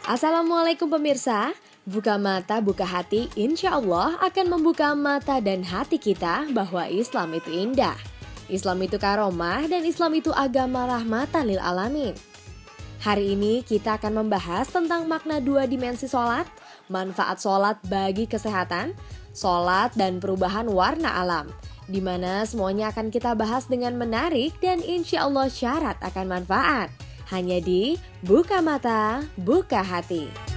Assalamualaikum pemirsa, buka mata, buka hati, insya Allah akan membuka mata dan hati kita bahwa Islam itu indah. Islam itu karomah dan Islam itu agama rahmatan lil alamin. Hari ini kita akan membahas tentang makna dua dimensi sholat, manfaat sholat bagi kesehatan, sholat dan perubahan warna alam. Di mana semuanya akan kita bahas dengan menarik dan insya Allah syarat akan manfaat. Hanya di Buka Mata, Buka Hati.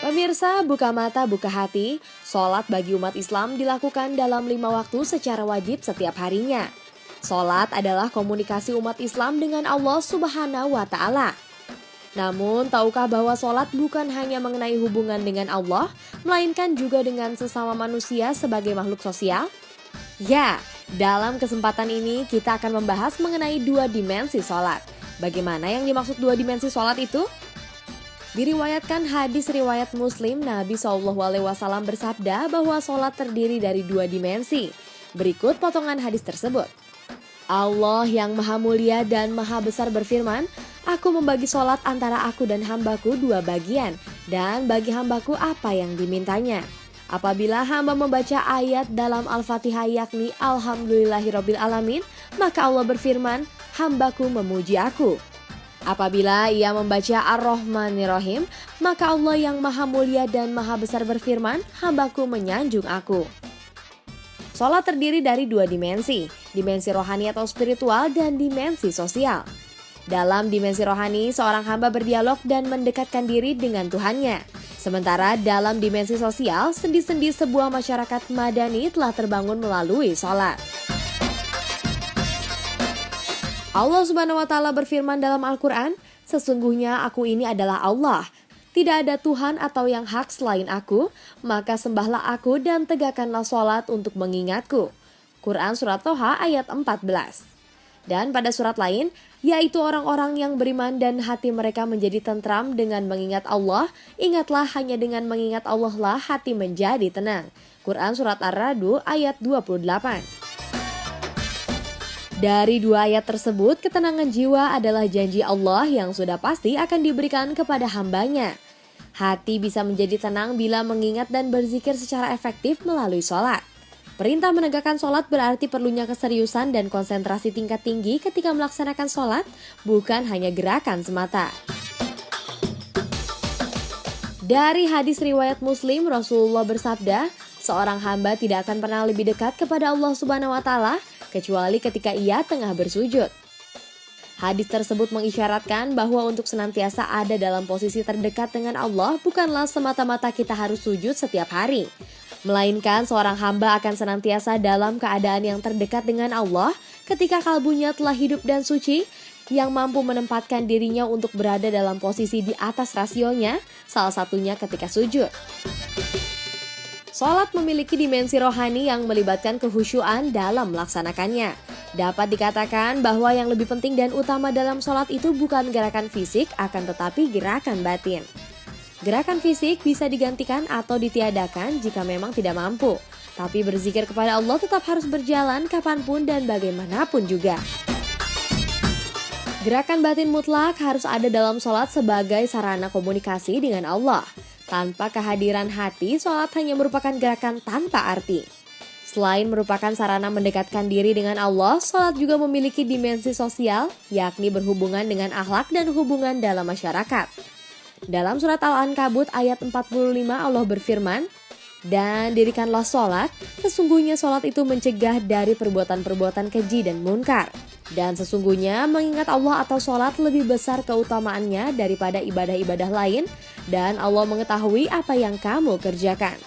Pemirsa, buka mata, buka hati. Sholat bagi umat Islam dilakukan dalam 5 waktu secara wajib setiap harinya. Sholat adalah komunikasi umat Islam dengan Allah Subhanahu wa Ta'ala. Namun, tahukah bahwa sholat bukan hanya mengenai hubungan dengan Allah, melainkan juga dengan sesama manusia sebagai makhluk sosial? Ya, dalam kesempatan ini kita akan membahas mengenai dua dimensi sholat. Bagaimana yang dimaksud dua dimensi sholat itu? Diriwayatkan hadis riwayat Muslim, Nabi SAW bersabda bahwa sholat terdiri dari dua dimensi. Berikut potongan hadis tersebut. Allah yang maha mulia dan maha besar berfirman, "Aku membagi sholat antara aku dan hambaku dua bagian, dan bagi hambaku apa yang dimintanya. Apabila hamba membaca ayat dalam Al-Fatihah yakni Alhamdulillahirabbil alamin, maka Allah berfirman, hambaku memuji aku. Apabila ia membaca Ar-Rahmanir-Rahim, maka Allah yang maha mulia dan maha besar berfirman, hambaku menyanjung aku." Sholat terdiri dari dua dimensi rohani atau spiritual dan dimensi sosial. Dalam dimensi rohani, seorang hamba berdialog dan mendekatkan diri dengan Tuhannya. Sementara dalam dimensi sosial, sendi-sendi sebuah masyarakat madani telah terbangun melalui sholat. Allah Subhanahu wa Ta'ala berfirman dalam Al-Quran, "Sesungguhnya aku ini adalah Allah. Tidak ada Tuhan atau yang hak selain aku, maka sembahlah aku dan tegakkanlah sholat untuk mengingatku." Quran Surat Toha ayat 14. Dan pada surat lain, yaitu orang-orang yang beriman dan hati mereka menjadi tentram dengan mengingat Allah, ingatlah hanya dengan mengingat Allah lah hati menjadi tenang. Quran Surat Ar-Ra'd ayat 28. Dari dua ayat tersebut, ketenangan jiwa adalah janji Allah yang sudah pasti akan diberikan kepada hambanya. Hati bisa menjadi tenang bila mengingat dan berzikir secara efektif melalui sholat. Perintah menegakkan sholat berarti perlunya keseriusan dan konsentrasi tingkat tinggi ketika melaksanakan sholat, bukan hanya gerakan semata. Dari hadis riwayat Muslim, Rasulullah bersabda, seorang hamba tidak akan pernah lebih dekat kepada Allah Subhanahu wa Ta'ala kecuali ketika ia tengah bersujud. Hadis tersebut mengisyaratkan bahwa untuk senantiasa ada dalam posisi terdekat dengan Allah bukanlah semata-mata kita harus sujud setiap hari. Melainkan seorang hamba akan senantiasa dalam keadaan yang terdekat dengan Allah ketika kalbunya telah hidup dan suci, yang mampu menempatkan dirinya untuk berada dalam posisi di atas rasionya, salah satunya ketika sujud. Sholat memiliki dimensi rohani yang melibatkan kehusyuan dalam melaksanakannya. Dapat dikatakan bahwa yang lebih penting dan utama dalam sholat itu bukan gerakan fisik, akan tetapi gerakan batin. Gerakan fisik bisa digantikan atau ditiadakan jika memang tidak mampu. Tapi berzikir kepada Allah tetap harus berjalan kapanpun dan bagaimanapun juga. Gerakan batin mutlak harus ada dalam sholat sebagai sarana komunikasi dengan Allah. Tanpa kehadiran hati, sholat hanya merupakan gerakan tanpa arti. Selain merupakan sarana mendekatkan diri dengan Allah, sholat juga memiliki dimensi sosial, yakni berhubungan dengan akhlak dan hubungan dalam masyarakat. Dalam surat Al-Ankabut ayat 45 Allah berfirman, "Dan dirikanlah sholat, sesungguhnya sholat itu mencegah dari perbuatan-perbuatan keji dan munkar. Dan sesungguhnya mengingat Allah atau sholat lebih besar keutamaannya daripada ibadah-ibadah lain, dan Allah mengetahui apa yang kamu kerjakan."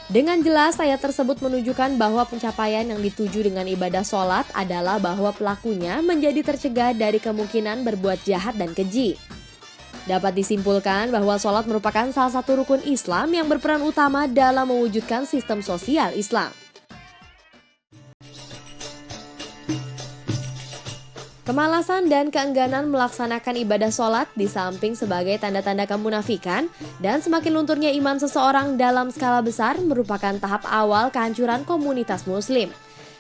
Dengan jelas ayat tersebut menunjukkan bahwa pencapaian yang dituju dengan ibadah sholat adalah bahwa pelakunya menjadi tercegah dari kemungkinan berbuat jahat dan keji. Dapat disimpulkan bahwa sholat merupakan salah satu rukun Islam yang berperan utama dalam mewujudkan sistem sosial Islam. Kemalasan dan keengganan melaksanakan ibadah sholat di samping sebagai tanda-tanda kemunafikan dan semakin lunturnya iman seseorang dalam skala besar merupakan tahap awal kehancuran komunitas muslim.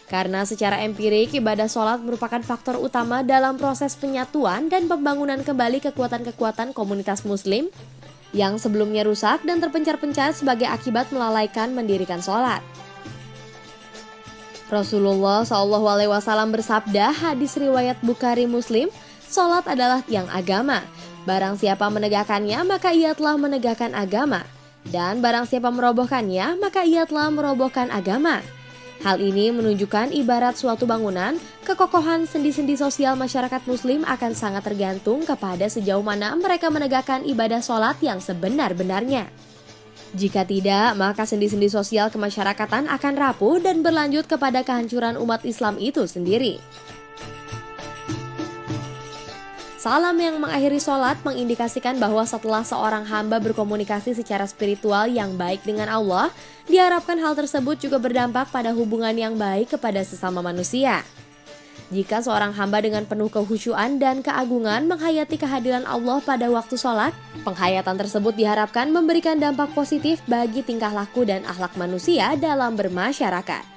Karena secara empirik ibadah sholat merupakan faktor utama dalam proses penyatuan dan pembangunan kembali kekuatan-kekuatan komunitas muslim yang sebelumnya rusak dan terpencar-pencar sebagai akibat melalaikan mendirikan sholat. Rasulullah SAW bersabda, hadis riwayat Bukhari Muslim, sholat adalah tiang agama. Barang siapa menegakkannya, maka ia telah menegakkan agama. Dan barang siapa merobohkannya, maka ia telah merobohkan agama. Hal ini menunjukkan ibarat suatu bangunan, kekokohan sendi-sendi sosial masyarakat muslim akan sangat tergantung kepada sejauh mana mereka menegakkan ibadah sholat yang sebenar-benarnya. Jika tidak, maka sendi-sendi sosial kemasyarakatan akan rapuh dan berlanjut kepada kehancuran umat Islam itu sendiri. Salam yang mengakhiri sholat mengindikasikan bahwa setelah seorang hamba berkomunikasi secara spiritual yang baik dengan Allah, diharapkan hal tersebut juga berdampak pada hubungan yang baik kepada sesama manusia. Jika seorang hamba dengan penuh kehusyuan dan keagungan menghayati kehadiran Allah pada waktu sholat, penghayatan tersebut diharapkan memberikan dampak positif bagi tingkah laku dan akhlak manusia dalam bermasyarakat.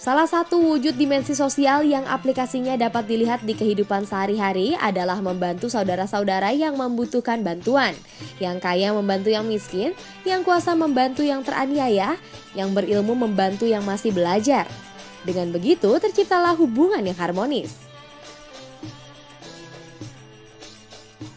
Salah satu wujud dimensi sosial yang aplikasinya dapat dilihat di kehidupan sehari-hari adalah membantu saudara-saudara yang membutuhkan bantuan, yang kaya membantu yang miskin, yang kuasa membantu yang teraniaya, yang berilmu membantu yang masih belajar. Dengan begitu, terciptalah hubungan yang harmonis.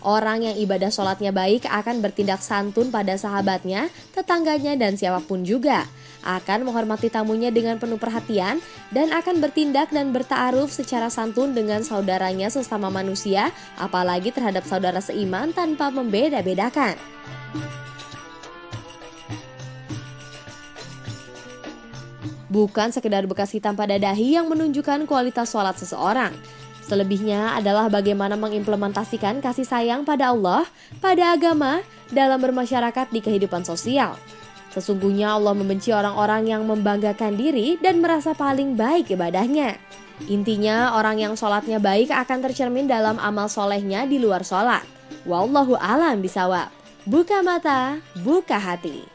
Orang yang ibadah sholatnya baik akan bertindak santun pada sahabatnya, tetangganya, dan siapapun juga. Akan menghormati tamunya dengan penuh perhatian dan akan bertindak dan berta'aruf secara santun dengan saudaranya sesama manusia, apalagi terhadap saudara seiman tanpa membeda-bedakan. Bukan sekedar bekas hitam pada dahi yang menunjukkan kualitas sholat seseorang. Selebihnya adalah bagaimana mengimplementasikan kasih sayang pada Allah, pada agama, dalam bermasyarakat di kehidupan sosial. Sesungguhnya Allah membenci orang-orang yang membanggakan diri dan merasa paling baik ibadahnya. Intinya, orang yang sholatnya baik akan tercermin dalam amal solehnya di luar sholat. Wallahu a'lam bishawab. Buka mata, buka hati.